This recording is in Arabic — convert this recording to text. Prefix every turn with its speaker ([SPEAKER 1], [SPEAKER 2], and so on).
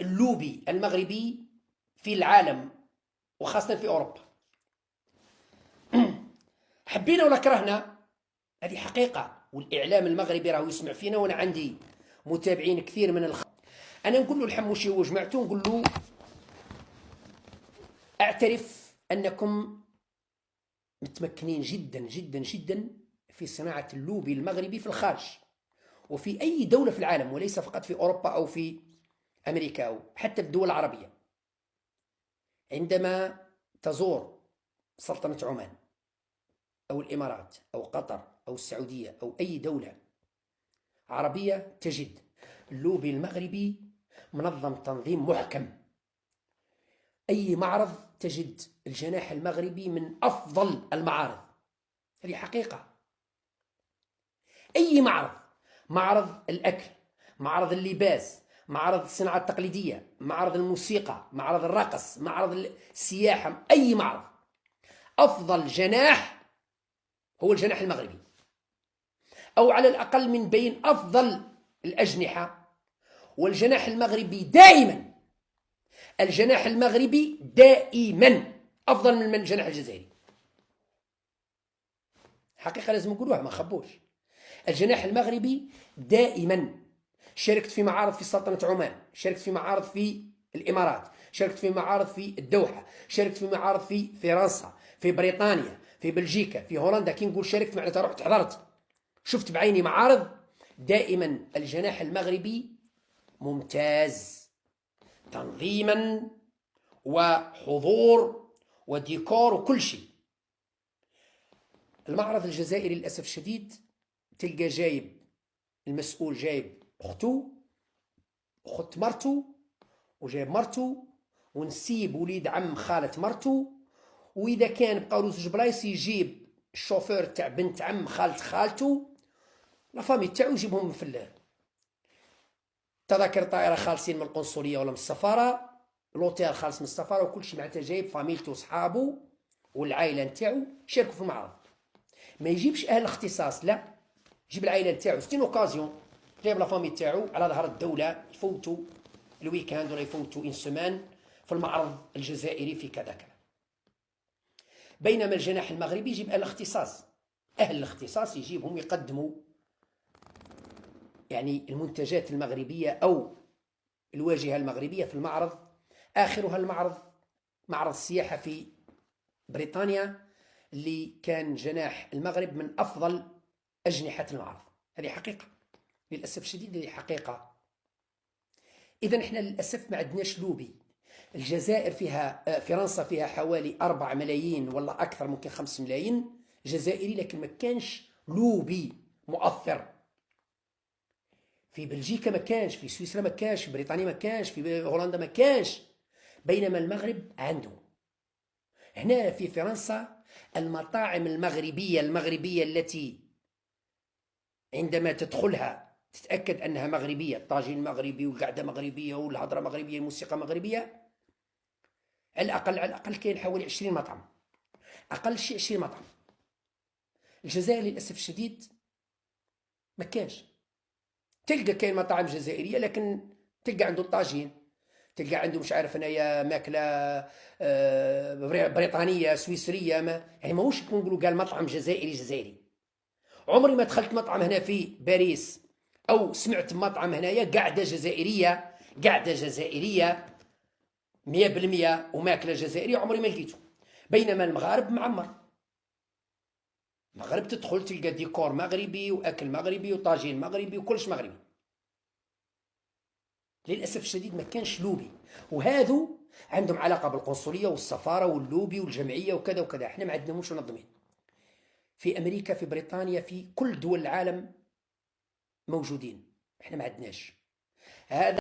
[SPEAKER 1] اللوبي المغربي في العالم وخاصة في أوروبا. حبينا ولا كرهنا هذه حقيقة، والإعلام المغربي راهو يسمع فينا، وأنا عندي متابعين كثير من أنا نقول له الحموشي وجماعته، نقول له أعترف أنكم متمكنين جدا جدا جدا في صناعة اللوبي المغربي في الخارج وفي أي دولة في العالم، وليس فقط في أوروبا أو في أمريكا أو حتى في الدول العربية. عندما تزور سلطنة عمان أو الإمارات أو قطر أو السعودية أو أي دولة عربية تجد اللوبي المغربي منظم تنظيم محكم. أي معرض تجد الجناح المغربي من أفضل المعارض، هذه حقيقة. أي معرض الأكل، معرض اللباس، معرض الصناعة التقليدية، معرض الموسيقى، معرض الرقص، معرض السياحة، أي معرض، أفضل جناح هو الجناح المغربي، أو على الأقل من بين أفضل الأجنحة. والجناح المغربي دائما، الجناح المغربي دائما أفضل من الجناح الجزائري. حقيقة لازم نقولوها، ما خبوش. الجناح المغربي دائما، شاركت في معارض في سلطنة عمان، شاركت في معارض في الإمارات، شاركت في معارض في الدوحة، شاركت في معارض في فرنسا، في بريطانيا، في بلجيكا، في هولندا. كي نقول شاركت معناتها رحت حضرت، شفت بعيني معارض. دائما الجناح المغربي ممتاز تنظيما وحضور وديكور وكل شيء. المعرض الجزائري للأسف الشديد تلقى جايب المسؤول، جايب أخته أخت مرته، وجايب مرته، ونسيب وليد عم خالة مرته، وإذا كان بقاو زوج بلايص يجيب الشوفير تاع بنت عم خالة خالته، لافامي تاعو يجيبهم في تذاكر الطائرة خالصين من القنصلية ولا من السفارة، لوتيل خالص من السفارة، وكل شيء معناتها جايب فاميلته وصحابه والعائلة نتاعو شاركوا في المعرض. ما يجيبش أهل الاختصاص، لا، يجيب العائلة نتاعو. ستين اوكازيون جايب لافامي تاعو على ظهر الدولة، يفوتوا الويكاند ولا يفوتوا إن سمان في المعرض الجزائري في كذا كذا. بينما الجناح المغربي يجيب أهل الاختصاص، أهل الاختصاص يجيبهم يقدموا يعني المنتجات المغربية أو الواجهة المغربية في المعرض. آخرها معرض السياحة في بريطانيا، اللي كان جناح المغرب من أفضل أجنحة المعرض. هذه حقيقة للأسف الشديد، هذه حقيقة. إذا إحنا للأسف ما عندناش لوبي. الجزائر فيها، فرنسا فيها حوالي 4 ملايين ولا أكثر، ممكن 5 ملايين جزائري، لكن ما كانش لوبي مؤثر. في بلجيكا ما كانش، في سويسرا ما كانش، في بريطانيا ما كانش، في هولندا ما كانش. بينما المغرب عنده. هنا في فرنسا المطاعم المغربية التي عندما تدخلها تتأكد أنها مغربية، الطاجين مغربي والقعدة مغربية والهضرة مغربية والموسيقى مغربية. على الأقل كاين حوالي 20 مطعم، أقل شيء 20 مطعم. الجزائر للأسف الشديد ما كانش. تلقى كاين مطاعم جزائرية، لكن تلقى عنده الطاجين، تلقى عنده مش عارف انايا ماكله بريطانيه سويسريه، ما يعني ماهوش نقولوا قال مطعم جزائري. عمري ما دخلت مطعم هنا في باريس او سمعت مطعم هنايا قاعده جزائريه 100% وماكله جزائريه، عمري ما لقيته. بينما المغارب معمر، المغرب تدخل تلقى ديكور مغربي واكل مغربي وطاجين مغربي وكلش مغربي. للأسف الشديد ما كانش لوبي، وهذو عندهم علاقة بالقنصلية والسفارة واللوبي والجمعية وكذا وكذا. احنا ما عندناش منظمين. في أمريكا، في بريطانيا، في كل دول العالم موجودين، احنا ما عندناش هذا.